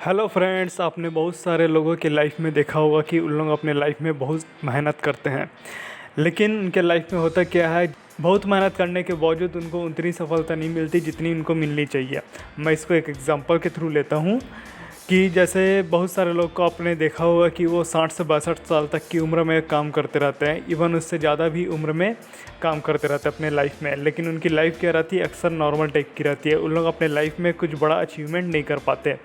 Hello friends, आपने बहुत सारे लोगों के लाइफ में देखा होगा कि उन लोग अपने लाइफ में बहुत मेहनत करते हैं। लेकिन उनके लाइफ में होता क्या है, बहुत मेहनत करने के बावजूद उनको उतनी सफलता नहीं मिलती जितनी उनको मिलनी चाहिए। मैं इसको एक एग्जांपल के थ्रू लेता हूँ कि जैसे बहुत सारे लोग को आपने देखा होगा कि वो 60 से 62 साल तक की उम्र में काम करते रहते हैं, इवन उससे ज़्यादा भी उम्र में काम करते रहते हैं अपने लाइफ में। लेकिन उनकी लाइफ क्या रहती है, अक्सर नॉर्मल टाइप की रहती है। उन लोग अपने लाइफ में कुछ बड़ा अचीवमेंट नहीं कर पाते।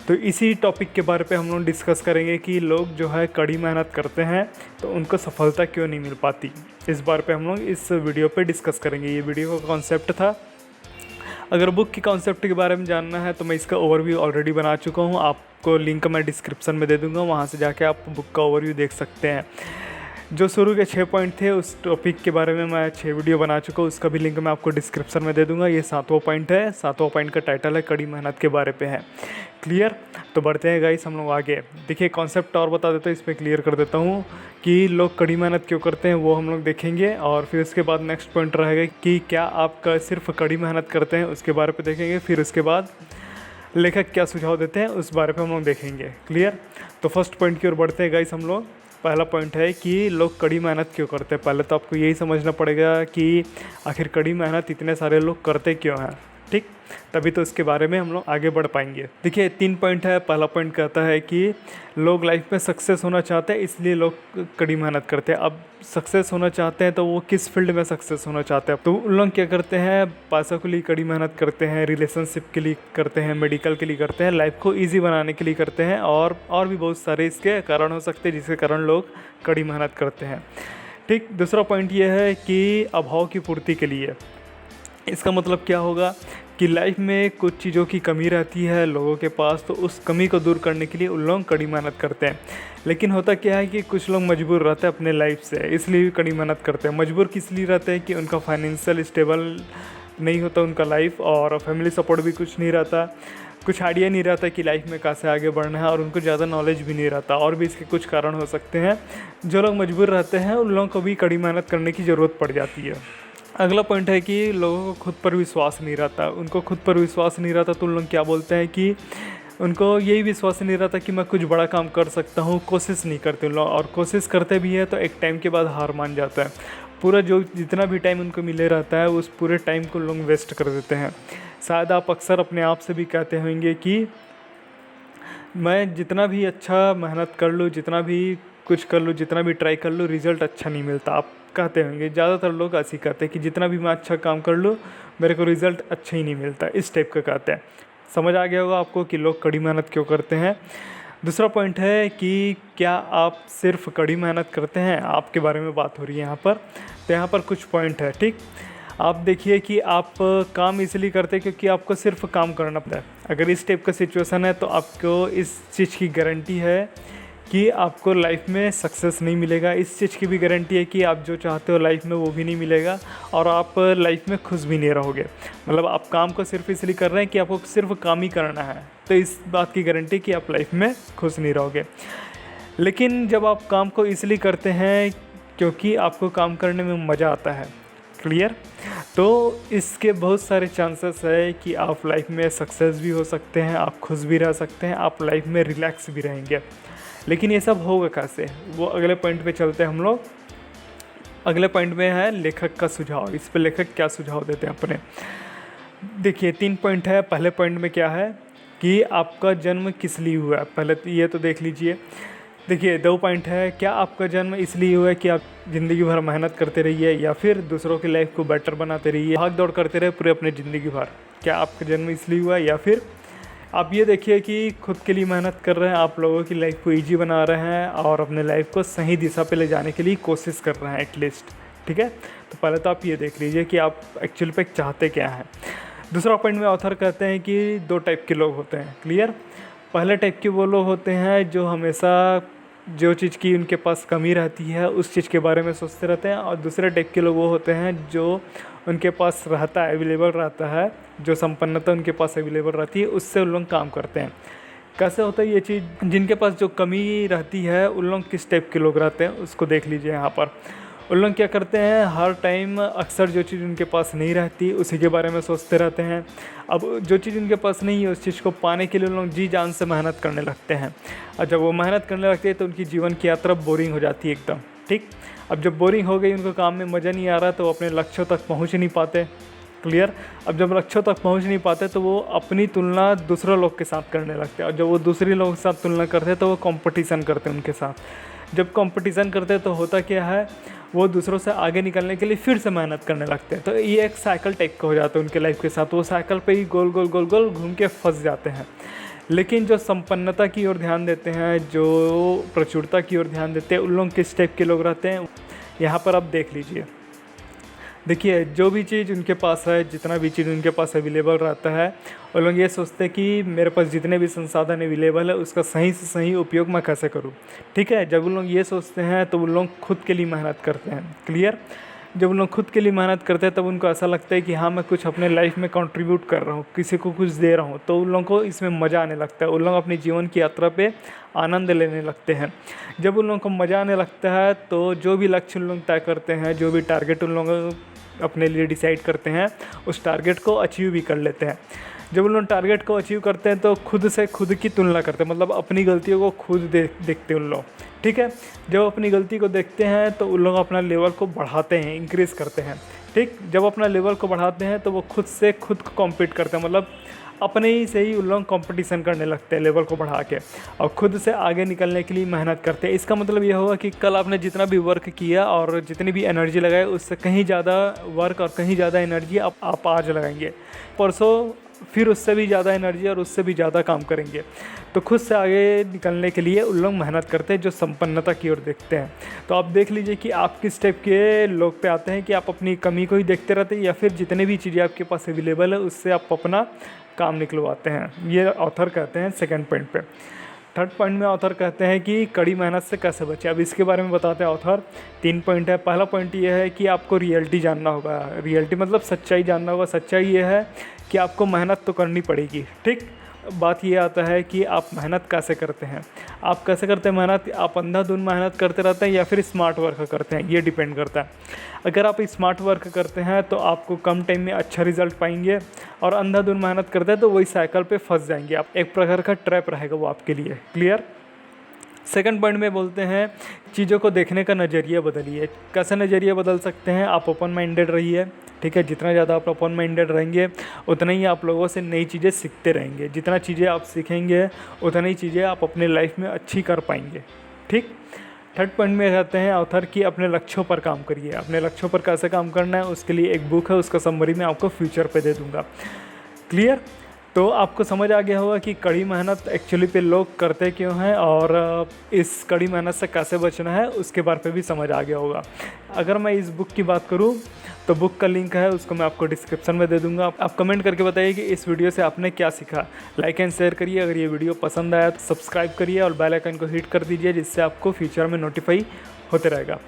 तो इसी टॉपिक के बारे पे हम लोग डिस्कस करेंगे कि लोग जो है कड़ी मेहनत करते हैं तो उनको सफलता क्यों नहीं मिल पाती। इस बार पे हम लोग इस वीडियो पे डिस्कस करेंगे। ये वीडियो का कॉन्सेप्ट था। अगर बुक की कॉन्सेप्ट के बारे में जानना है तो मैं इसका ओवरव्यू ऑलरेडी बना चुका हूँ। आपको लिंक मैं डिस्क्रिप्शन में दे दूँगा, वहाँ से जाके आप बुक का ओवरव्यू देख सकते हैं। जो शुरू के 6 पॉइंट थे उस टॉपिक के बारे में मैं 6 वीडियो बना चुका हूँ, उसका भी लिंक मैं आपको डिस्क्रिप्शन में दे दूंगा। ये 7वां पॉइंट है। 7वां पॉइंट का टाइटल है कड़ी मेहनत के बारे पे है। क्लियर? तो बढ़ते हैं गाइस हम लोग आगे। देखिए कॉन्सेप्ट और बता देता हूँ, इस पर क्लियर कर देता हूँ कि लोग कड़ी मेहनत क्यों करते हैं, वो हम लोग देखेंगे। और फिर उसके बाद नेक्स्ट पॉइंट रहेगा कि क्या आप सिर्फ कड़ी मेहनत करते हैं, उसके बारे पर देखेंगे। फिर उसके बाद लेखक क्या सुझाव देते हैं उस बारे पर हम लोग देखेंगे। क्लियर? तो फर्स्ट पॉइंट की ओर बढ़ते हैं गाइस हम लोग। पहला पॉइंट है कि लोग कड़ी मेहनत क्यों करते हैं। पहले तो आपको यही समझना पड़ेगा कि आखिर कड़ी मेहनत इतने सारे लोग करते क्यों हैं, ठीक? तभी तो इसके बारे में हम लोग आगे बढ़ पाएंगे। देखिए 3 पॉइंट है। पहला पॉइंट कहता है कि लोग लाइफ में सक्सेस होना चाहते हैं, इसलिए लोग कड़ी मेहनत करते हैं। अब सक्सेस होना चाहते हैं तो वो किस फील्ड में सक्सेस होना चाहते हैं, तो उन लोग क्या करते हैं, पैसों के लिए कड़ी मेहनत करते हैं, रिलेशनशिप के लिए करते हैं, मेडिकल के लिए करते हैं, लाइफ को ईजी बनाने के लिए करते हैं, और भी बहुत सारे इसके कारण हो सकते हैं जिसके कारण लोग कड़ी मेहनत करते हैं, ठीक। दूसरा पॉइंट ये है कि अभाव की पूर्ति के लिए। इसका मतलब क्या होगा कि लाइफ में कुछ चीज़ों की कमी रहती है लोगों के पास, तो उस कमी को दूर करने के लिए उन लोग कड़ी मेहनत करते हैं। लेकिन होता क्या है कि कुछ लोग मजबूर रहते हैं अपने लाइफ से, इसलिए भी कड़ी मेहनत करते हैं। मजबूर किस लिए रहते हैं कि उनका फाइनेंशियल स्टेबल नहीं होता उनका लाइफ, और फैमिली सपोर्ट भी कुछ नहीं रहता, कुछ आइडिया नहीं रहता कि लाइफ में कैसे आगे बढ़ना है, और उनको ज़्यादा नॉलेज भी नहीं रहता। और भी इसके कुछ कारण हो सकते हैं। जो लोग मजबूर रहते हैं उन लोगों को भी कड़ी मेहनत करने की ज़रूरत पड़ जाती है। अगला पॉइंट है कि लोगों को खुद पर विश्वास नहीं रहता। उनको खुद पर विश्वास नहीं रहता तो उन लोग क्या बोलते हैं कि उनको यही विश्वास नहीं रहता कि मैं कुछ बड़ा काम कर सकता हूँ, कोशिश नहीं करते उन लोग, और कोशिश करते भी है तो एक टाइम के बाद हार मान जाता है। पूरा जो जितना भी टाइम उनको मिले रहता है उस पूरे टाइम को लोग वेस्ट कर देते हैं। शायद आप अक्सर अपने आप से भी कहते होंगे कि मैं जितना भी अच्छा मेहनत कर लूँ, जितना भी कुछ कर लूँ, जितना भी ट्राई कर लूँ, रिज़ल्ट अच्छा नहीं मिलता। आप कहते होंगे, ज़्यादातर लोग ऐसे ही कहते हैं कि जितना भी मैं अच्छा काम कर लूँ मेरे को रिज़ल्ट अच्छा ही नहीं मिलता, इस टाइप का कहते हैं। समझ आ गया होगा आपको कि लोग कड़ी मेहनत क्यों करते हैं। दूसरा पॉइंट है कि क्या आप सिर्फ कड़ी मेहनत करते हैं, आपके बारे में बात हो रही है यहाँ पर। तो यहाँ पर कुछ पॉइंट है, ठीक। आप देखिए कि आप काम इसलिए करते हैं क्योंकि आपको सिर्फ काम करना पड़ता है। अगर इस टाइप का सिचुएशन है तो आपको इस चीज़ की गारंटी है कि आपको लाइफ में सक्सेस नहीं मिलेगा। इस चीज़ की भी गारंटी है कि आप जो चाहते हो लाइफ में वो भी नहीं मिलेगा, और आप लाइफ में खुश भी नहीं रहोगे। मतलब आप काम को सिर्फ इसलिए कर रहे हैं कि आपको सिर्फ काम ही करना है, तो इस बात की गारंटी कि आप लाइफ में खुश नहीं रहोगे। लेकिन जब आप काम को इसलिए करते हैं क्योंकि आपको काम करने में मज़ा आता है, क्लियर, तो इसके बहुत सारे चांसेस है कि आप लाइफ में सक्सेस भी हो सकते हैं, आप खुश भी रह सकते हैं, आप लाइफ में रिलैक्स भी रहेंगे। लेकिन ये सब होगा कैसे, वो अगले पॉइंट पे चलते हैं हम लोग। अगले पॉइंट में है लेखक का सुझाव। इस पे लेखक क्या सुझाव देते हैं अपने। देखिए 3 पॉइंट है। पहले पॉइंट में क्या है कि आपका जन्म किस लिए हुआ है, पहले तो ये तो देख लीजिए। देखिए 2 पॉइंट है, क्या आपका जन्म इसलिए हुआ है कि आप ज़िंदगी भर मेहनत करते रहिए, या फिर दूसरों की लाइफ को बेटर बनाते रहिए, भाग दौड़ करते रहे पूरे अपने ज़िंदगी भर। क्या आपका जन्म इसलिए हुआ है, या फिर आप ये देखिए कि खुद के लिए मेहनत कर रहे हैं, आप लोगों की लाइफ को ईजी बना रहे हैं, और अपने लाइफ को सही दिशा पे ले जाने के लिए कोशिश कर रहे हैं एटलीस्ट, ठीक है। तो पहले तो आप ये देख लीजिए कि आप एक्चुअल पे चाहते क्या हैं। दूसरा पॉइंट में ऑथर कहते हैं कि 2 टाइप के लोग होते हैं, क्लियर। पहले टाइप के वो लोग होते हैं जो हमेशा जो चीज़ की उनके पास कमी रहती है उस चीज़ के बारे में सोचते रहते हैं, और दूसरे टाइप के लोग वो होते हैं जो उनके पास रहता है, अवेलेबल रहता है, जो संपन्नता उनके पास अवेलेबल रहती है उससे उन लोग काम करते हैं। कैसे होता है ये चीज़, जिनके पास जो कमी रहती है उन लोग किस टाइप के लोग रहते हैं उसको देख लीजिए यहाँ पर। उन लोग क्या करते हैं, हर टाइम अक्सर जो चीज़ उनके पास नहीं रहती उसी के बारे में सोचते रहते हैं। अब जो चीज़ उनके पास नहीं है उस चीज़ को पाने के लिए उन लोग जी जान से मेहनत करने लगते हैं, और जब वो मेहनत करने लगते हैं तो उनकी जीवन की यात्रा बोरिंग हो जाती है एकदम। ठीक, अब जब बोरिंग हो गई, उनको काम में मज़ा नहीं आ रहा, तो वो अपने लक्ष्यों तक पहुँच नहीं पाते। क्लियर। अब जब लक्ष्यों तक पहुंच नहीं पाते तो वो अपनी तुलना दूसरे लोग के साथ करने लगते हैं, और जब वो दूसरे लोगों के साथ तुलना करते हैं तो वो कंपटीशन करते हैं उनके साथ। जब कंपटीशन करते हैं तो होता क्या है, वो दूसरों से आगे निकलने के लिए फिर से मेहनत करने लगते हैं। तो ये एक साइकिल टाइप का हो जाता है उनके लाइफ के साथ, वो साइकिल पे ही गोल गोल गोल गोल घूम के फंस जाते हैं। लेकिन जो संपन्नता की ओर ध्यान देते हैं, जो प्रचुरता की ओर ध्यान देते हैं, उन लोग किस टाइप के लोग रहते हैं यहाँ पर आप देख लीजिए। देखिए, जो भी चीज़ उनके पास है, जितना भी चीज़ उनके पास अवेलेबल रहता है, वो लोग ये सोचते हैं कि मेरे पास जितने भी संसाधन अवेलेबल है उसका सही से सही उपयोग मैं कैसे करूँ। ठीक है, जब उन लोग ये सोचते हैं तो उन लोग खुद के लिए मेहनत करते हैं। क्लियर। जब उन लोग खुद के लिए मेहनत करते हैं तब उनको ऐसा लगता है कि हाँ, मैं कुछ अपने लाइफ में कंट्रीब्यूट कर रहा हूँ, किसी को कुछ दे रहा हूँ, तो उन लोगों को इसमें मज़ा आने लगता है। उन लोग अपने जीवन की यात्रा पे आनंद लेने लगते हैं। जब उन लोगों को मज़ा आने लगता है तो जो भी लक्ष्य उन लोग तय करते हैं, जो भी टारगेट उन लोगों अपने लिए डिसाइड करते हैं, उस टारगेट को अचीव भी कर लेते हैं। जब उन लोग टारगेट को अचीव करते हैं तो खुद से खुद की तुलना करते हैं, मतलब अपनी गलतियों को खुद देखते हैं उन लोग। ठीक है, जब अपनी गलती को देखते हैं तो उन लोग अपना लेवल को बढ़ाते हैं, इंक्रीज़ करते हैं। ठीक, जब अपना लेवल को बढ़ाते हैं तो वो खुद से खुद को कॉम्पीट करते हैं, मतलब अपने ही से ही उन लोग कंपटीशन करने लगते हैं लेवल को बढ़ा के, और खुद से आगे निकलने के लिए मेहनत करते हैं। इसका मतलब यह होगा कि कल आपने जितना भी वर्क किया और जितनी भी एनर्जी लगाई, उससे कहीं ज़्यादा वर्क और कहीं ज़्यादा एनर्जी आप आज लगाएंगे, परसों फिर उससे भी ज़्यादा एनर्जी और उससे भी ज़्यादा काम करेंगे। तो खुद से आगे निकलने के लिए उन लोग मेहनत करते हैं, जो संपन्नता की ओर देखते हैं। तो आप देख लीजिए कि आप किस टाइप के लोग पे आते हैं, कि आप अपनी कमी को ही देखते रहते हैं या फिर जितने भी चीज़ें आपके पास अवेलेबल है उससे आप अपना काम निकलवाते हैं। ये ऑथर कहते हैं सेकंड पॉइंट पे। थर्ड पॉइंट में ऑथर कहते हैं कि कड़ी मेहनत से कैसे बचे। अब इसके बारे में बताते हैं ऑथर। 3 पॉइंट है। पहला पॉइंट ये है कि आपको रियलिटी जानना होगा। रियलिटी मतलब सच्चाई जानना होगा। सच्चाई ये है कि आपको मेहनत तो करनी पड़ेगी। ठीक, बात ये आता है कि आप मेहनत कैसे करते हैं। आप कैसे करते हैं मेहनत, आप अंधाधुंध मेहनत करते रहते हैं या फिर स्मार्ट वर्क करते हैं, ये डिपेंड करता है। अगर आप स्मार्ट वर्क करते हैं तो आपको कम टाइम में अच्छा रिजल्ट पाएंगे, और अंधाधुंध मेहनत करते हैं तो वही साइकिल पे फंस जाएंगे आप। एक प्रकार का ट्रैप रहेगा वो आपके लिए। क्लियर। सेकंड पॉइंट में बोलते हैं चीज़ों को देखने का नज़रिया बदलिए। कैसा नज़रिया बदल सकते हैं, आप ओपन माइंडेड रहिए। ठीक है, जितना ज़्यादा आप ओपन माइंडेड रहेंगे उतना ही आप लोगों से नई चीज़ें सीखते रहेंगे। जितना चीज़ें आप सीखेंगे उतना ही चीज़ें आप अपने लाइफ में अच्छी कर पाएंगे। ठीक। थर्ड पॉइंट में कहते हैं ऑथर कि अपने लक्ष्यों पर काम करिए। अपने लक्ष्यों पर कैसे काम करना है उसके लिए एक बुक है, उसका समरी मैं आपको फ्यूचर पे दे दूँगा। क्लियर। तो आपको समझ आ गया होगा कि कड़ी मेहनत एक्चुअली पे लोग करते क्यों हैं, और इस कड़ी मेहनत से कैसे बचना है उसके बारे पे भी समझ आ गया होगा। अगर मैं इस बुक की बात करूं तो बुक का लिंक है, उसको मैं आपको डिस्क्रिप्शन में दे दूंगा। आप कमेंट करके बताइए कि इस वीडियो से आपने क्या सीखा। लाइक एंड शेयर करिए। अगर ये वीडियो पसंद आया तो सब्सक्राइब करिए और बेल आइकन को हिट कर दीजिए, जिससे आपको फ्यूचर में नोटिफाई होते रहेगा।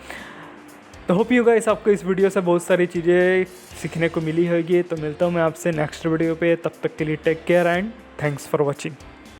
तो होप यू गाइस आपको इस वीडियो से बहुत सारी चीज़ें सीखने को मिली होगी। तो मिलता हूँ मैं आपसे नेक्स्ट वीडियो पे। तब तक के लिए take care and thanks for watching.